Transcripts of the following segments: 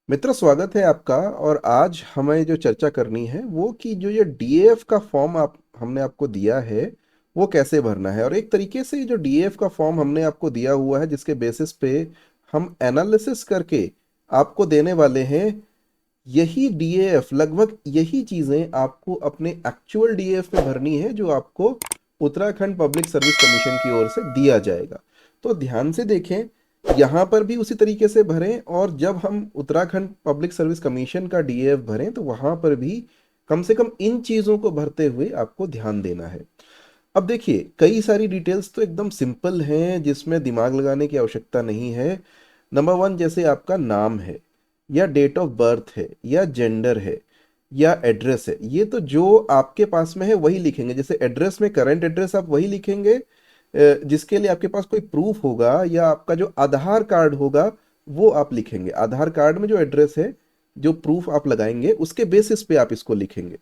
मित्र, स्वागत है आपका। और आज हमें जो चर्चा करनी है वो कि जो ये डीएएफ का फॉर्म आप हमने आपको दिया है वो कैसे भरना है। और एक तरीके से जो डीएएफ का फॉर्म हमने आपको दिया हुआ है जिसके बेसिस पे हम एनालिसिस करके आपको देने वाले हैं, यही डीएएफ, लगभग यही चीजें आपको अपने एक्चुअल डीएएफ में भरनी है जो आपको उत्तराखंड पब्लिक सर्विस कमीशन की ओर से दिया जाएगा। तो ध्यान से देखें, यहाँ पर भी उसी तरीके से भरें, और जब हम उत्तराखंड पब्लिक सर्विस कमीशन का डीएएफ भरें तो वहां पर भी कम से कम इन चीजों को भरते हुए आपको ध्यान देना है। अब देखिए, कई सारी डिटेल्स तो एकदम सिंपल हैं जिसमें दिमाग लगाने की आवश्यकता नहीं है। नंबर वन, जैसे आपका नाम है या डेट ऑफ बर्थ है या जेंडर है या एड्रेस है, ये तो जो आपके पास में है वही लिखेंगे। जैसे एड्रेस में करंट एड्रेस आप वही लिखेंगे, जिसके लिए आपके पास कोई प्रूफ होगा या आपका जो आधार कार्ड होगा वो आप लिखेंगे। आधार कार्ड में जो एड्रेस है, जो प्रूफ आप लगाएंगे उसके बेसिस पे आप इसको लिखेंगे।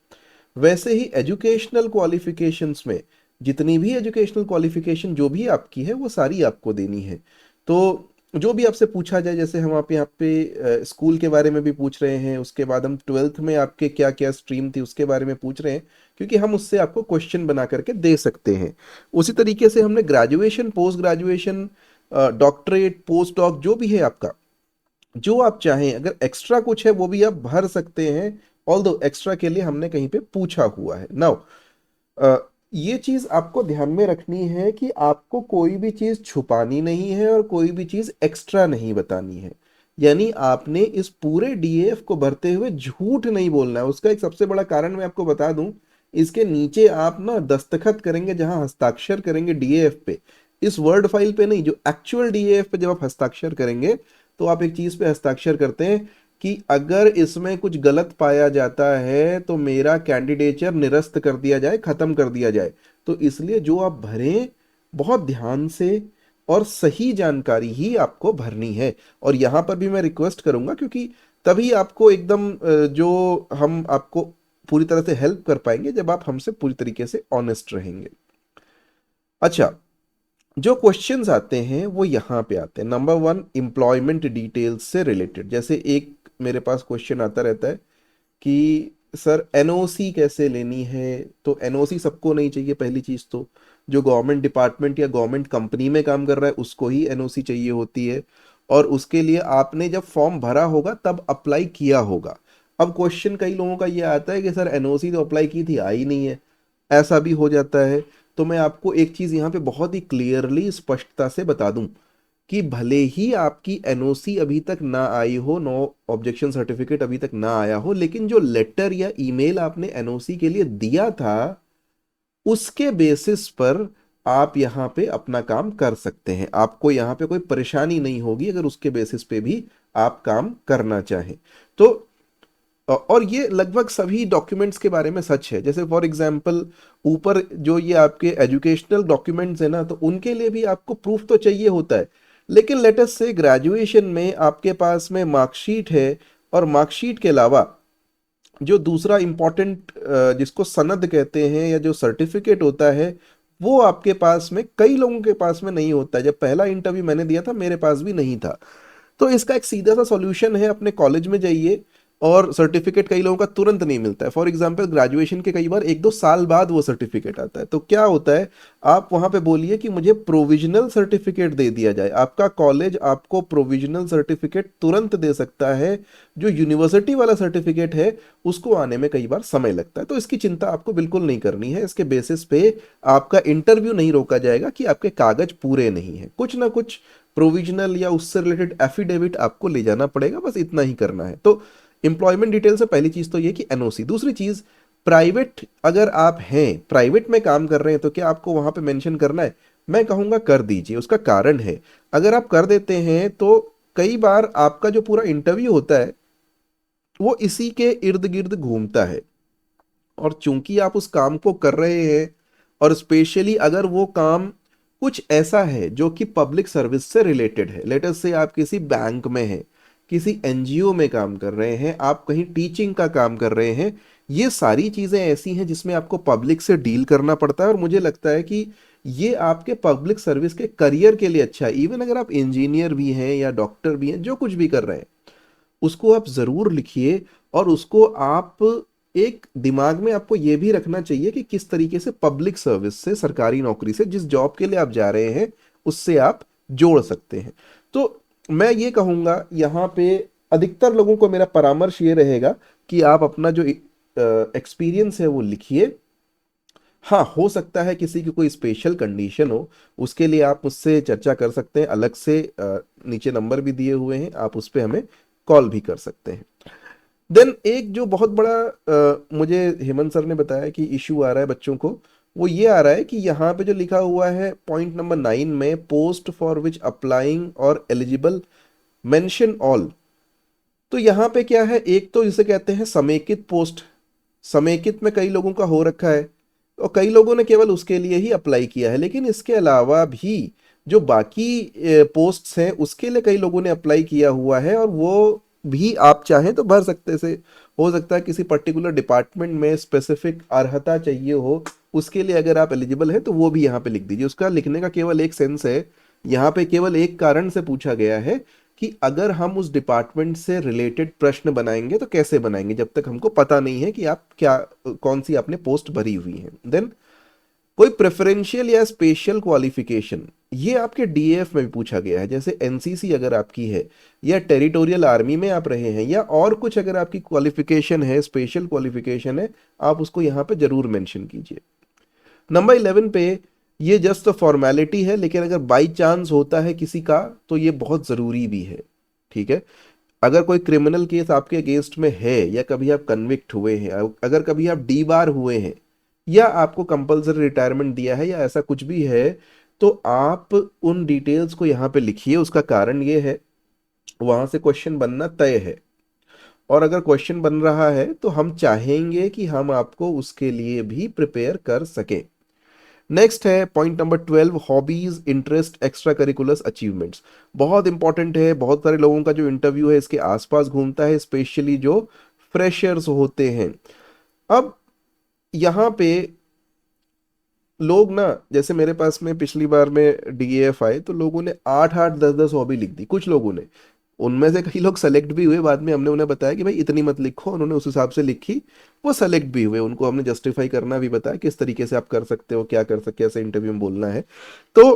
वैसे ही एजुकेशनल क्वालिफिकेशंस में जितनी भी एजुकेशनल क्वालिफिकेशन जो भी आपकी है वो सारी आपको देनी है। तो जो भी आपसे पूछा जाए, जैसे हम आप यहाँ पे स्कूल के बारे में भी पूछ रहे हैं, उसके बाद हम ट्वेल्थ में आपके क्या क्या स्ट्रीम थी उसके बारे में पूछ रहे हैं, क्योंकि हम उससे आपको क्वेश्चन बना करके दे सकते हैं। उसी तरीके से हमने graduation, post graduation, doctorate, post doc जो भी है आपका, जो आप चाहें, अगर एक्स्ट्रा कुछ है वो भी आप भर सकते हैं। ऑल दो एक्स्ट्रा के लिए हमने कहीं पे पूछा हुआ है। नाउ ये चीज आपको ध्यान में रखनी है कि आपको कोई भी चीज छुपानी नहीं है और कोई भी चीज एक्स्ट्रा नहीं बतानी है। यानी आपने इस पूरे डीएफ को भरते हुए झूठ नहीं बोलना है। उसका एक सबसे बड़ा कारण मैं आपको बता दूं, इसके नीचे आप ना दस्तखत करेंगे, जहां हस्ताक्षर करेंगे डीएफ पे, इस वर्ड फाइल पे नहीं, जो एक्चुअल डीएफ पे जब आप हस्ताक्षर करेंगे तो आप एक चीज पे हस्ताक्षर करते हैं कि अगर इसमें कुछ गलत पाया जाता है तो मेरा कैंडिडेचर निरस्त कर दिया जाए, खत्म कर दिया जाए। तो इसलिए जो आप भरें, बहुत ध्यान से और सही जानकारी ही आपको भरनी है। और यहां पर भी मैं रिक्वेस्ट करूंगा, क्योंकि तभी आपको एकदम जो हम आपको पूरी तरह से हेल्प कर पाएंगे जब आप हमसे पूरी तरीके से ऑनेस्ट रहेंगे। अच्छा, जो क्वेश्चंस आते हैं वो यहाँ पे आते हैं। नंबर वन, एम्प्लॉयमेंट डिटेल्स से रिलेटेड। जैसे एक मेरे पास क्वेश्चन आता रहता है कि सर एनओसी कैसे लेनी है। तो एनओसी सबको नहीं चाहिए। पहली चीज तो जो गवर्नमेंट डिपार्टमेंट या गवर्नमेंट कंपनी में काम कर रहा है उसको ही एनओसी चाहिए होती है, और उसके लिए आपने जब फॉर्म भरा होगा तब अप्लाई किया होगा। अब क्वेश्चन कई लोगों का ये आता है कि सर एनओसी तो अप्लाई की थी, आई नहीं है, ऐसा भी हो जाता है। तो मैं आपको एक चीज यहाँ पे बहुत ही क्लियरली, स्पष्टता से बता दूं कि भले ही आपकी एनओसी अभी तक ना आई हो, नो ऑब्जेक्शन सर्टिफिकेट अभी तक ना आया हो, लेकिन जो लेटर या ईमेल आपने एनओसी के लिए दिया था उसके बेसिस पर आप यहाँ पे अपना काम कर सकते हैं। आपको यहाँ पे कोई परेशानी नहीं होगी अगर उसके बेसिस पे भी आप काम करना चाहें तो। और ये लगभग सभी डॉक्यूमेंट्स के बारे में सच है। जैसे फॉर एग्जांपल, ऊपर जो ये आपके एजुकेशनल डॉक्यूमेंट्स है ना, तो उनके लिए भी आपको प्रूफ तो चाहिए होता है। लेकिन लेटेस्ट से ग्रेजुएशन में आपके पास में मार्कशीट है, और मार्कशीट के अलावा जो दूसरा इंपॉर्टेंट, जिसको सनद कहते हैं या जो सर्टिफिकेट होता है, वो आपके पास में, कई लोगों के पास में नहीं होता है। जब पहला इंटरव्यू मैंने दिया था मेरे पास भी नहीं था। तो इसका एक सीधा सा सॉल्यूशन है, अपने कॉलेज में जाइए, और सर्टिफिकेट कई लोगों का तुरंत नहीं मिलता है। फॉर एग्जांपल, ग्रेजुएशन के कई बार 1-2 साल बाद वो सर्टिफिकेट आता है। तो क्या होता है, आप वहां पे बोलिए कि मुझे प्रोविजनल सर्टिफिकेट दे दिया जाए। आपका कॉलेज आपको प्रोविजनल सर्टिफिकेट तुरंत दे सकता है। जो यूनिवर्सिटी वाला सर्टिफिकेट है उसको आने में कई बार समय लगता है। तो इसकी चिंता आपको बिल्कुल नहीं करनी है। इसके बेसिस पे आपका इंटरव्यू नहीं रोका जाएगा कि आपके कागज पूरे नहीं है। कुछ ना कुछ प्रोविजनल या उससे रिलेटेड एफिडेविट आपको ले जाना पड़ेगा, बस इतना ही करना है। तो एम्प्लॉयमेंट डिटेल से पहली चीज तो ये कि एनओसी। दूसरी चीज, प्राइवेट, अगर आप हैं प्राइवेट में काम कर रहे हैं तो क्या आपको वहां पे मेंशन करना है? मैं कहूंगा कर दीजिए। उसका कारण है, अगर आप कर देते हैं तो कई बार आपका जो पूरा इंटरव्यू होता है वो इसी के इर्द गिर्द घूमता है। और चूंकि आप उस काम को कर रहे हैं, और स्पेशली अगर वो काम कुछ ऐसा है जो कि पब्लिक सर्विस से रिलेटेड है, लेट अस से आप किसी बैंक में हैं, किसी एनजीओ में काम कर रहे हैं, आप कहीं टीचिंग का काम कर रहे हैं, ये सारी चीजें ऐसी हैं जिसमें आपको पब्लिक से डील करना पड़ता है। और मुझे लगता है कि ये आपके पब्लिक सर्विस के करियर के लिए अच्छा है। इवन अगर आप इंजीनियर भी हैं या डॉक्टर भी हैं, जो कुछ भी कर रहे हैं, उसको आप ज़रूर लिखिए। और उसको आप एक दिमाग में आपको ये भी रखना चाहिए कि किस तरीके से पब्लिक सर्विस से, सरकारी नौकरी से, जिस जॉब के लिए आप जा रहे हैं उससे आप जोड़ सकते हैं। तो मैं ये कहूँगा यहाँ पे अधिकतर लोगों को मेरा परामर्श ये रहेगा कि आप अपना जो एक्सपीरियंस है वो लिखिए। हाँ, हो सकता है किसी की कोई स्पेशल कंडीशन हो, उसके लिए आप मुझसे चर्चा कर सकते हैं अलग से। नीचे नंबर भी दिए हुए हैं, आप उस पर हमें कॉल भी कर सकते हैं। देन एक जो बहुत बड़ा मुझे हेमंत सर ने बताया कि इशू आ रहा है बच्चों को, वो ये आ रहा है कि यहाँ पे जो लिखा हुआ है पॉइंट नंबर 9 में, पोस्ट फॉर विच अप्लाइंग और एलिजिबल मेंशन ऑल। तो यहाँ पे क्या है, एक तो जिसे कहते हैं समेकित पोस्ट। समेकित में कई लोगों का हो रखा है और कई लोगों ने केवल उसके लिए ही अप्लाई किया है, लेकिन इसके अलावा भी जो बाकी पोस्ट्स हैं उसके लिए कई लोगों ने अप्लाई किया हुआ है, और वो भी आप चाहें तो भर सकते से। हो सकता है किसी पर्टिकुलर डिपार्टमेंट में स्पेसिफिक अर्हता चाहिए हो, उसके लिए अगर आप एलिजिबल हैं तो वो भी यहाँ पे लिख दीजिए। उसका लिखने का केवल एक सेंस है, यहाँ पे केवल एक कारण से पूछा गया है कि अगर हम उस डिपार्टमेंट से रिलेटेड प्रश्न बनाएंगे तो कैसे बनाएंगे, जब तक हमको पता नहीं है कि आप क्या, कौन सी आपने पोस्ट भरी हुई है। देन कोई प्रेफरेंशियल या स्पेशल क्वालिफिकेशन, ये आपके डीएफ में भी पूछा गया है। जैसे एनसीसी अगर आपकी है, या टेरिटोरियल आर्मी में आप रहे हैं, या और कुछ अगर आपकी क्वालिफिकेशन है, स्पेशल क्वालिफिकेशन है, आप उसको यहाँ पे जरूर मेंशन कीजिए। नंबर 11 पे, ये जस्ट फॉर्मेलिटी है, लेकिन अगर बाई चांस होता है किसी का तो ये बहुत ज़रूरी भी है। ठीक है, अगर कोई क्रिमिनल केस आपके अगेंस्ट में है, या कभी आप कन्विक्ट हुए हैं, अगर कभी आप डी बार हुए हैं, या आपको कंपलसरी रिटायरमेंट दिया है, या ऐसा कुछ भी है, तो आप उन डिटेल्स को यहाँ पे लिखिए। उसका कारण ये है, वहां से क्वेश्चन बनना तय है, और अगर क्वेश्चन बन रहा है तो हम चाहेंगे कि हम आपको उसके लिए भी प्रिपेयर कर सकें। नेक्स्ट है point number 12, hobbies, interest, extracurricular achievements. बहुत इंपॉर्टेंट है, बहुत सारे लोगों का जो इंटरव्यू है इसके आसपास घूमता है, स्पेशली जो फ्रेशर्स होते हैं। अब यहाँ पे लोग ना, जैसे मेरे पास में पिछली बार में डीएएफ आए तो लोगों ने 8 8 10 10 हॉबी लिख दी, कुछ लोगों ने। उनमें से कई लोग सेलेक्ट भी हुए, बाद में हमने उन्हें बताया कि भाई इतनी मत लिखो, उन्होंने उस हिसाब से लिखी, वो सेलेक्ट भी हुए। उनको हमने जस्टिफाई करना भी बताया किस तरीके से आप कर सकते हो, क्या कर सकते, कैसे इंटरव्यू में बोलना है। तो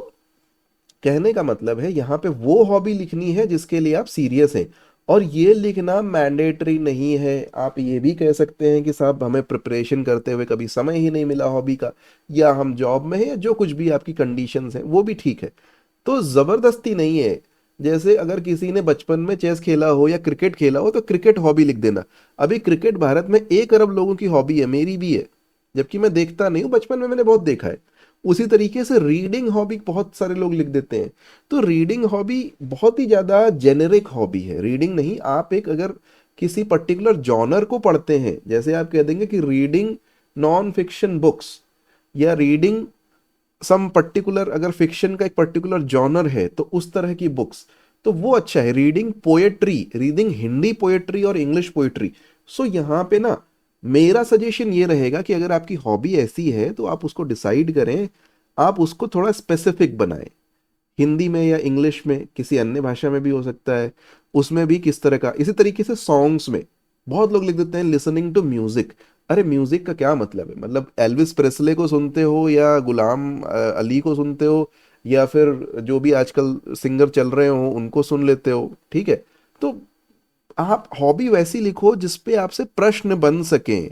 कहने का मतलब है यहाँ पे वो हॉबी लिखनी है जिसके लिए आप सीरियस हैं, और ये लिखना मैंडेटरी नहीं है। आप ये भी कह सकते हैं कि साहब हमें प्रिपरेशन करते हुए कभी समय ही नहीं मिला हॉबी का, या हम जॉब में हैं, या जो कुछ भी आपकी कंडीशंस हैं, वो भी ठीक है। तो जबरदस्ती नहीं है। जैसे अगर किसी ने बचपन में चेस खेला हो या क्रिकेट खेला हो तो क्रिकेट हॉबी लिख देना। अभी क्रिकेट भारत में 1 अरब लोगों की हॉबी है, मेरी भी है, जबकि मैं देखता नहीं हूँ, बचपन में मैंने बहुत देखा है। उसी तरीके से रीडिंग हॉबी बहुत सारे लोग लिख देते हैं। तो रीडिंग हॉबी बहुत ही ज्यादा जेनेरिक हॉबी है, रीडिंग नहीं। आप एक अगर किसी पर्टिकुलर जॉनर को पढ़ते हैं, जैसे आप कह देंगे कि रीडिंग नॉन फिक्शन बुक्स, या रीडिंग सम पर्टिकुलर, अगर फिक्शन का एक पर्टिकुलर जॉनर है तो उस तरह की बुक्स, तो वो अच्छा है। Reading poetry, reading Hindi poetry और इंग्लिश पोएट्री। सो यहाँ पे ना मेरा सजेशन ये रहेगा कि अगर आपकी हॉबी ऐसी है तो आप उसको डिसाइड करें, आप उसको थोड़ा स्पेसिफिक बनाएं। हिंदी में या इंग्लिश में, किसी अन्य भाषा में भी हो सकता है, उसमें भी किस तरह का। इसी तरीके से सॉन्ग्स में बहुत लोग लिख देते हैं लिसनिंग टू म्यूजिक। अरे म्यूजिक का क्या मतलब है, मतलब एल्विस प्रेस्ले को सुनते हो, या गुलाम अली को सुनते हो, या फिर जो भी आजकल सिंगर चल रहे हो उनको सुन लेते हो, ठीक है। तो आप हॉबी वैसी लिखो जिसपे आपसे प्रश्न बन सकें।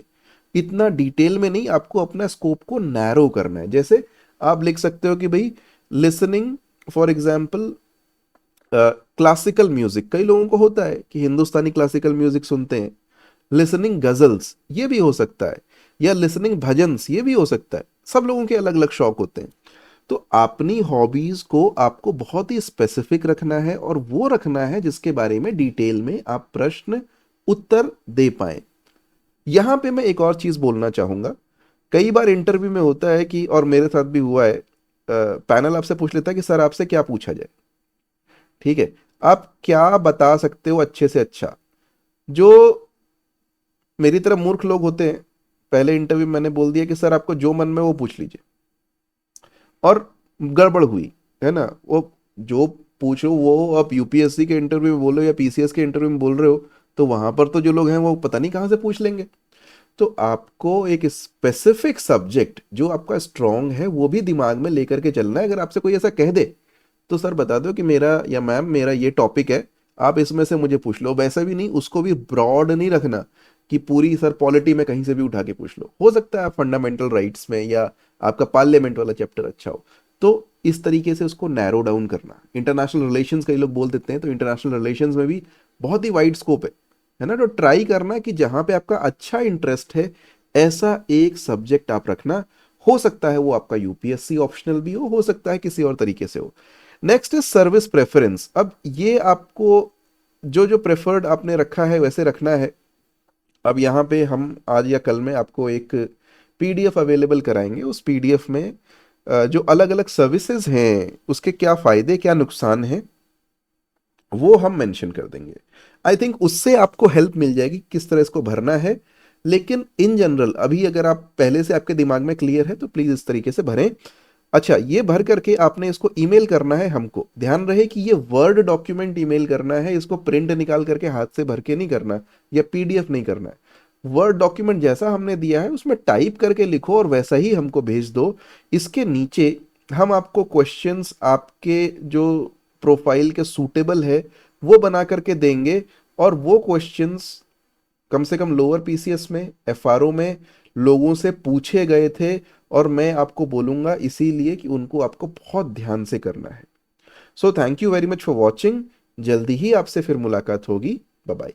इतना डिटेल में नहीं, आपको अपना स्कोप को नैरो करना है। जैसे आप लिख सकते हो कि भाई listening, for example classical music, कई लोगों को होता है कि हिंदुस्तानी क्लासिकल म्यूजिक सुनते हैं। लिसनिंग गजल्स, ये भी हो सकता है, या लिसनिंग भजन्स, ये भी हो सकता है। सब लोगों के अलग अलग शौक होते हैं। तो अपनी हॉबीज को आपको बहुत ही स्पेसिफिक रखना है, और वो रखना है जिसके बारे में डिटेल में आप प्रश्न उत्तर दे पाए। यहां पे मैं एक और चीज बोलना चाहूंगा। कई बार इंटरव्यू में होता है कि, और मेरे साथ भी हुआ है, पैनल आपसे पूछ लेता है कि सर आपसे क्या पूछा जाए। ठीक है, आप क्या बता सकते हो अच्छे से अच्छा। जो मेरी तरह मूर्ख लोग होते हैं, पहले इंटरव्यू में मैंने बोल दिया कि सर आपको जो मन में वो पूछ लीजिए, और गड़बड़ हुई, है ना। वो जो पूछो वो आप यूपीएससी के इंटरव्यू में बोलो या पीसीएस के इंटरव्यू में बोल रहे हो, तो वहां पर तो जो लोग हैं वो पता नहीं कहाँ से पूछ लेंगे। तो आपको एक स्पेसिफिक सब्जेक्ट जो आपका स्ट्रांग है वो भी दिमाग में लेकर के चलना है। अगर आपसे कोई ऐसा कह दे तो सर बता दो कि मेरा या मैम मेरा ये टॉपिक है, आप इसमें से मुझे पूछ लो। वैसा भी नहीं, उसको भी ब्रॉड नहीं रखना कि पूरी सर पॉलिटी में कहीं से भी उठा के पूछ लो। हो सकता है आप फंडामेंटल राइट्स में या आपका पार्लियामेंट वाला चैप्टर अच्छा हो। तो इस तरीके से उसको नैरो डाउन करना। इंटरनेशनल रिलेशंस कई लोग बोल देते हैं, तो इंटरनेशनल रिलेशंस में भी बहुत ही वाइड स्कोप है ना। तो ट्राई करना कि जहां पे आपका अच्छा इंटरेस्ट है ऐसा एक सब्जेक्ट आप रखना। हो सकता है वो आपका यूपीएससी ऑप्शनल भी हो सकता है किसी और तरीके से हो। Next is service preference. अब ये आपको जो जो प्रेफर्ड आपने रखा है वैसे रखना है। अब यहाँ पे हम आज या कल में आपको एक पीडीएफ अवेलेबल कराएंगे। उस पीडीएफ में जो अलग अलग सर्विसेज हैं उसके क्या फायदे क्या नुकसान हैं वो हम मेंशन कर देंगे। आई थिंक उससे आपको हेल्प मिल जाएगी किस तरह इसको भरना है। लेकिन इन जनरल अभी अगर आप पहले से आपके दिमाग में क्लियर है तो प्लीज इस तरीके से भरें। अच्छा, ये भर करके आपने इसको ईमेल करना है हमको। ध्यान रहे कि ये वर्ड डॉक्यूमेंट ईमेल करना है, इसको प्रिंट निकाल करके हाथ से भर के नहीं करना या पीडीएफ नहीं करना है। वर्ड डॉक्यूमेंट जैसा हमने दिया है उसमें टाइप करके लिखो और वैसा ही हमको भेज दो। इसके नीचे हम आपको क्वेश्चंस आपके जो प्रोफाइल के सूटेबल है वो बना करके देंगे। और वो क्वेश्चंस कम से कम लोअर पीसीएस में एफआरओ में लोगों से पूछे गए थे। और मैं आपको बोलूंगा इसीलिए कि उनको आपको बहुत ध्यान से करना है। So thank you very much for watching. जल्दी ही आपसे फिर मुलाकात होगी। Bye bye.